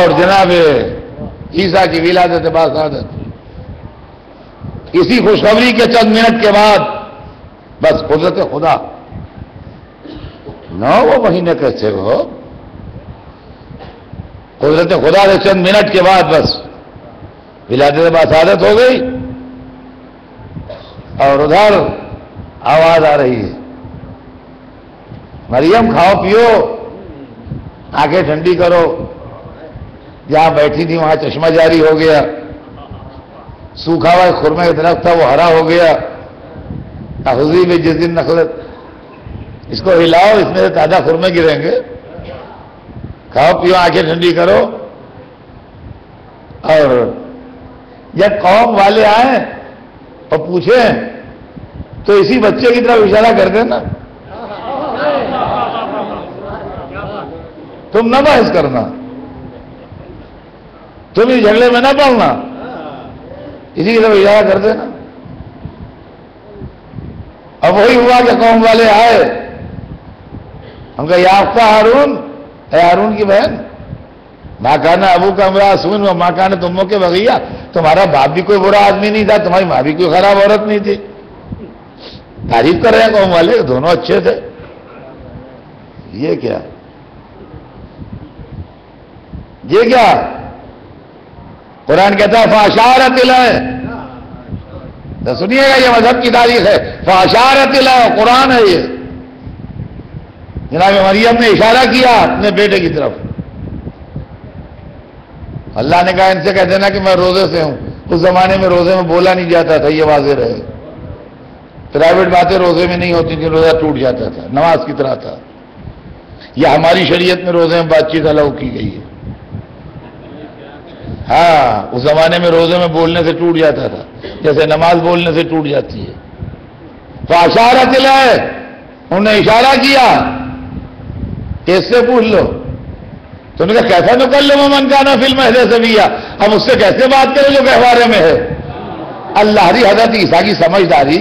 اور جناب عیسیٰ کی ولادت باسعادت. اسی خوشخبری کے چند منٹ کے بعد بس قدرت خدا 9 مہینے کیسے ہو، قدرت خدا سے چند منٹ کے بعد بس ولادت باسعادت ہو گئی. اور ادھر آواز آ رہی ہے، مریم کھاؤ پیو، آنکھیں ٹھنڈی کرو. جہاں بیٹھی تھی وہاں چشمہ جاری ہو گیا، سوکھا ہوا خرمے کا درخت تھا وہ ہرا ہو گیا. اخذی میں جس دن نخلت، اس کو ہلاؤ، اس میں سے تازہ خرمے گریں گے. کھاؤ پیو، آنکھیں ٹھنڈی کرو. اور جب قوم والے آئیں اور پوچھیں تو اسی بچے کی طرف اشارہ کر دینا، تم نہ بحث کرنا، تم اس جھگڑے میں نہ پڑنا، اسی کی طرف اشارہ کر دینا. اب وہی ہوا کہ قوم والے آئے، ہم کہا یا اختہ ہارون، اے ہارون کی بہن، ماں کانا ابو کا امرا سون و ماں کانا تموں کے بغیہ، تمہارا باپ بھی کوئی برا آدمی نہیں تھا، تمہاری ماں بھی کوئی خراب عورت نہیں تھی. تعریف کر رہے ہیں قوم والے، دونوں اچھے تھے. یہ کیا قرآن کہتا ہے فاشارت الیہ. تو سنیے گا، یہ مذہب کی تاریخ ہے. فاشارت الیہ قرآن ہے یہ. جناب مریم نے اشارہ کیا اپنے بیٹے کی طرف. اللہ نے کہا ان سے کہہ دینا کہ میں روزے سے ہوں. اس زمانے میں روزے میں بولا نہیں جاتا تھا، یہ واضح رہے. پرائیویٹ باتیں روزے میں نہیں ہوتی تھیں، روزہ ٹوٹ جاتا تھا، نماز کی طرح تھا. یہ ہماری شریعت میں روزے میں بات چیت الاؤ کی گئی ہے. ہاں، اس زمانے میں روزے میں بولنے سے ٹوٹ جاتا تھا، جیسے نماز بولنے سے ٹوٹ جاتی ہے. تو اشارت الیہ، انہوں نے اشارہ کیا کہ اس سے پوچھ لو. تو انہوں نے کہا کیسا نکلم من کان فی المہد صبیا، اب اس سے کیسے بات کرے جو گہوارے میں ہے. اللہ ری حضرت عیسیٰ کی سمجھداری،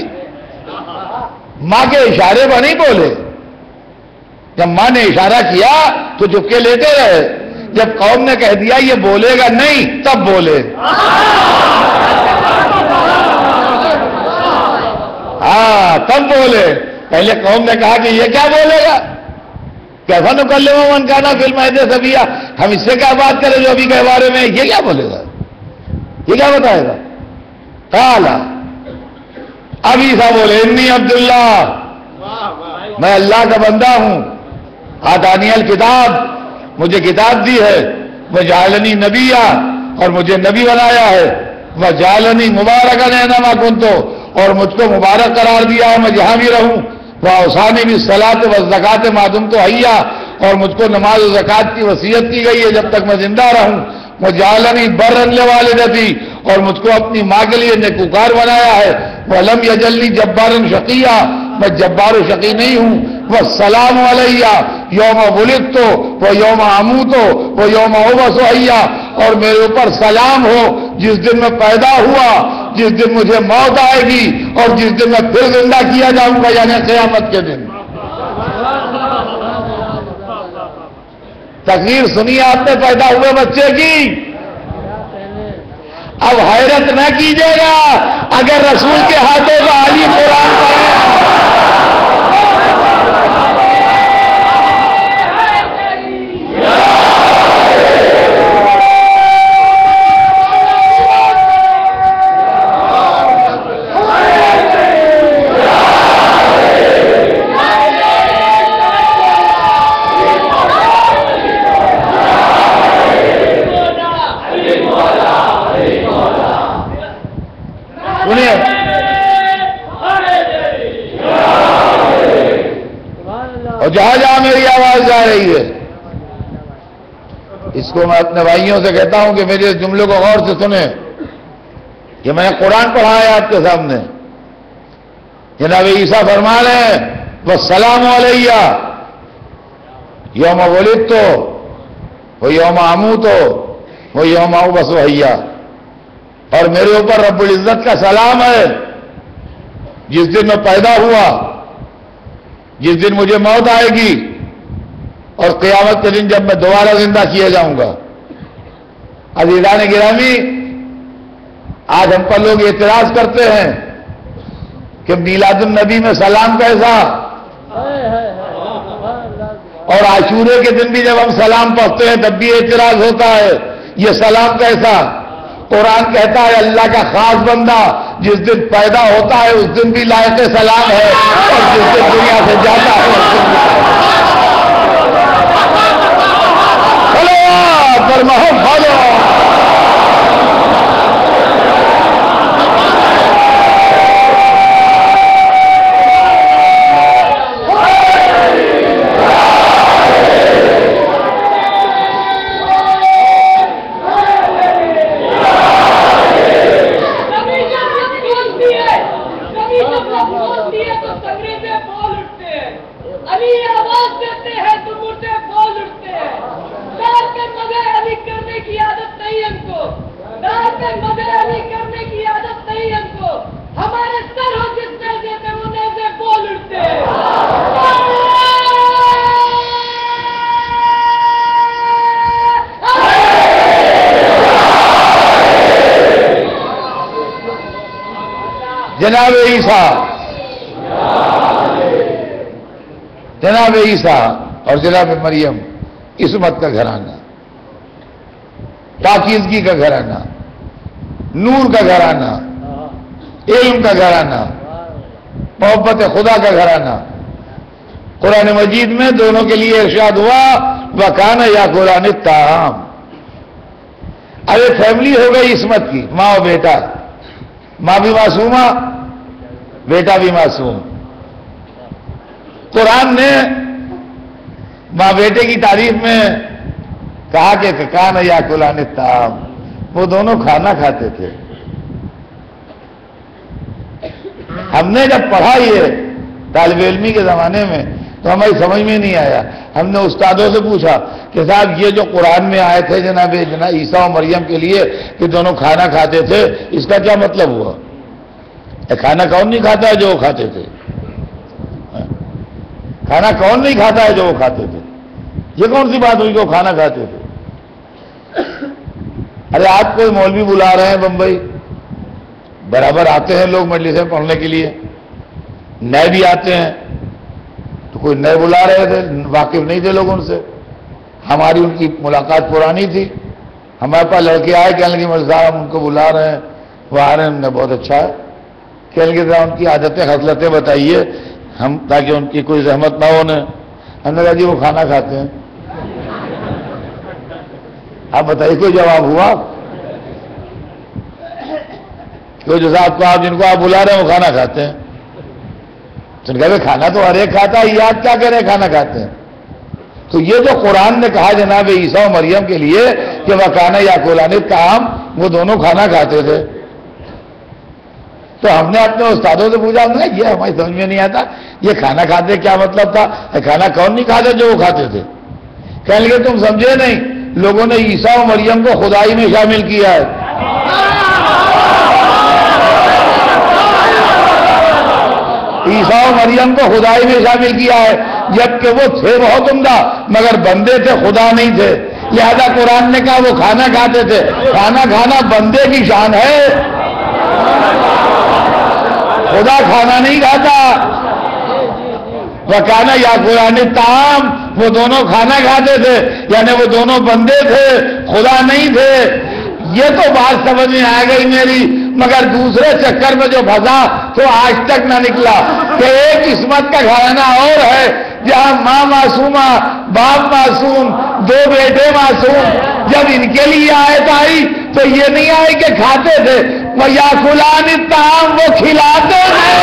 ماں کے اشارے پر نہیں بولے. جب ماں نے اشارہ کیا تو جھک کے لیتے رہے. جب قوم نے کہہ دیا یہ بولے گا نہیں، تب بولے. ہاں تب بولے. پہلے قوم نے کہا کہ یہ کیا بولے گا، کیسا نکلم من کان فی المہد صبیا، ہم اس سے کیا بات کریں جو ابھی گہوارے میں، یہ کیا بولے گا، یہ کیا بتائے گا. قال، اب عیسیٰ بولے انی عبداللہ، میں اللہ کا بندہ ہوں. آتانی الکتاب، مجھے کتاب دی ہے. وجعلنی نبیا، اور مجھے نبی بنایا ہے. وجعلنی مبارکا اینما کنت، اور مجھ کو مبارک قرار دیا ہے میں جہاں بھی رہوں. واوصانی بالصلاۃ والزکاۃ ما دمت حیا، اور مجھ کو نماز و زکوٰۃ کی وصیت کی گئی ہے جب تک میں زندہ رہوں. وجعلنی برا لوالدتی، اور مجھ کو اپنی ماں کے لیے نیکوکار بنایا ہے. ولم یجلنی جبارا شقیا، میں جبار و شقی نہیں ہوں. والسلام علیہ یوم ولدت و یوم اموت و یوم ابعث حیا، اور میرے اوپر سلام ہو جس دن میں پیدا ہوا، جس دن مجھے موت آئے گی، اور جس دن میں پھر زندہ کیا جاؤں گا، یعنی قیامت کے دن. تقریر سنی آپ نے پیدا ہوئے بچے کی. اب حیرت نہ کیجیے گا اگر رسول کے ہاتھوں کا عالی قرآن پڑھے. اور جہاں جہاں میری آواز جا رہی ہے، اس کو میں اپنے بھائیوں سے کہتا ہوں کہ میرے اس جملے کو غور سے سنیں کہ میں نے قرآن پڑھا ہے آپ کے سامنے. جناب عیسیٰ فرما رہے ہیں والسلام علیہ یوم ولدت و یوم اموت و یوم ابعث حیا، اور میرے اوپر رب العزت کا سلام ہے جس دن میں پیدا ہوا، جس دن مجھے موت آئے گی، اور قیامت کے دن جب میں دوبارہ زندہ کیا جاؤں گا. عزیزان گرامی، آج ہم پر لوگ اعتراض کرتے ہیں کہ میلاد النبی میں سلام کیسا، اور عاشورے کے دن بھی جب ہم سلام پڑھتے ہیں تب بھی اعتراض ہوتا ہے، یہ سلام کیسا؟ قرآن کہتا ہے اللہ کا خاص بندہ جس دن پیدا ہوتا ہے اس دن بھی لائق سلام ہے، اور جس دن دنیا سے جاتا ہے اس دن بھی جناب عیسیٰ اور جناب مریم عصمت کا گھرانہ، پاکیزگی کا گھرانہ، نور کا گھرانہ، علم کا گھرانہ، محبت خدا کا گھرانہ۔ قرآن مجید میں دونوں کے لیے ارشاد ہوا وَكَانَ يَأْكُلَانِ الطَّعَامَ۔ اب ایک فیملی ہو گئی عصمت کی، ماں اور بیٹا، ماں بھی معصومہ، بیٹا بھی معصوم۔ قرآن نے ماں بیٹے کی تعریف میں کہا کہ کان یاکلان الطعام، وہ دونوں کھانا کھاتے تھے۔ ہم نے جب پڑھا یہ طالب علمی کے زمانے میں تو ہماری سمجھ میں نہیں آیا، ہم نے استادوں سے پوچھا کہ صاحب یہ جو قرآن میں آئے تھے جناب عیسیٰ و مریم کے لیے کہ دونوں کھانا کھاتے تھے، اس کا کیا مطلب ہوا؟ کھانا کون نہیں کھاتا ہے جو وہ کھاتے تھے؟ کھانا کون نہیں کھاتا ہے جو وہ کھاتے تھے؟ یہ کون سی بات ہوئی کہ وہ کھانا کھاتے تھے؟ ارے آج کوئی مولوی بلا رہے ہیں بمبئی، برابر آتے ہیں لوگ مجلس میں پڑھنے کے لیے، نئے بھی آتے ہیں، تو کوئی نئے بلا رہے تھے، واقف نہیں تھے لوگ ان سے، ہماری ان کی ملاقات پرانی تھی، ہمارے پاس لڑکے آئے کہنے لگے مولوی صاحب ہم ان کو بلا رہے ہیں، وہ آ رہے ہیں، انہیں بہت اچھا ہے، کہنے لگے ان کی عادتیں خصلتیں بتائیے ہم تاکہ ان کی کوئی زحمت نہ ہونے۔ ہم نے کہا جی وہ کھانا کھاتے ہیں۔ آپ بتائیے کوئی جواب ہوا؟ کوئی جو صاحب کو آپ جن کو آپ بلا رہے ہیں وہ کھانا کھاتے ہیں؟ تو نے کہا کھانا تو ہر ایک کھاتا ہے، یہ آپ کیا کہہ رہے ہیں کھانا کھاتے ہیں؟ تو یہ جو قرآن نے کہا جناب عیسیٰ و مریم کے لیے کہ وَكَانَ يَأْكُلَانِ الطَّعَامَ، وہ دونوں کھانا کھاتے تھے، تو ہم نے اپنے استادوں سے پوچھا، یہ ہماری سمجھ میں نہیں آتا، یہ کھانا کھاتے کیا مطلب تھا؟ کھانا کون نہیں کھاتے جو وہ کھاتے تھے؟ کہنے لگے تم سمجھے نہیں، لوگوں نے عیسیٰ و مریم کو خدائی میں شامل کیا ہے۔ عیسیٰ و مریم کو خدائی میں شامل کیا ہے، جبکہ وہ تھے بہت عمدہ مگر بندے تھے، خدا نہیں تھے، لہذا قرآن نے کہا وہ کھانا کھاتے تھے۔ کھانا کھانا بندے کی شان ہے، خدا کھانا نہیں کھاتا۔ وَكَانَ يَأْكُلَانِ الطَّعَامَ، وہ دونوں کھانا کھاتے تھے، یعنی وہ دونوں بندے تھے، خدا نہیں تھے۔ یہ تو بات سمجھ میں آ گئی میری، مگر دوسرے چکر میں جو پھنسا تو آج تک نہ نکلا کہ ایک عصمت کا گھرانہ اور ہے جہاں ماں معصومہ، باپ معصوم، دو بیٹے معصوم، جب ان کے لیے آیت آئی تو یہ نہیں آئی کہ کھاتے تھے، وَيَأْكُلَانِ الطَّعَامَ، وہ کھلاتے تھے۔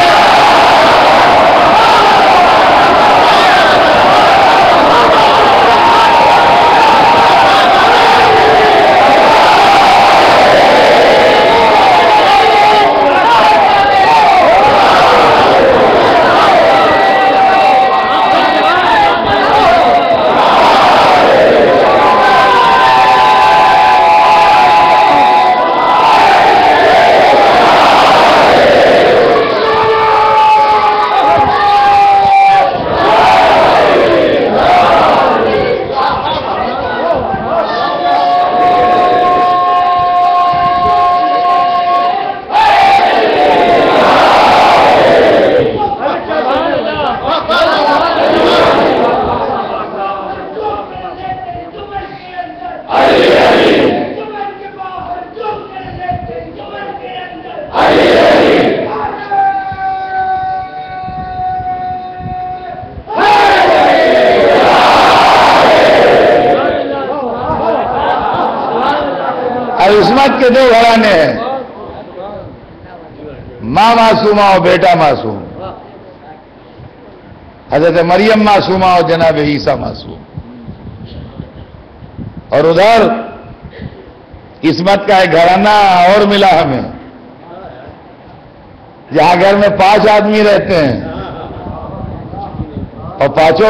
رحمت کے دو گھرانے ہیں، ماں معصومہ اور بیٹا معصوم، حضرت مریم معصومہ اور جناب عیسیٰ معصوم. اور ادھر قسمت کا ایک گھرانہ اور ملا ہمیں، جہاں گھر میں 5 آدمی رہتے ہیں اور 5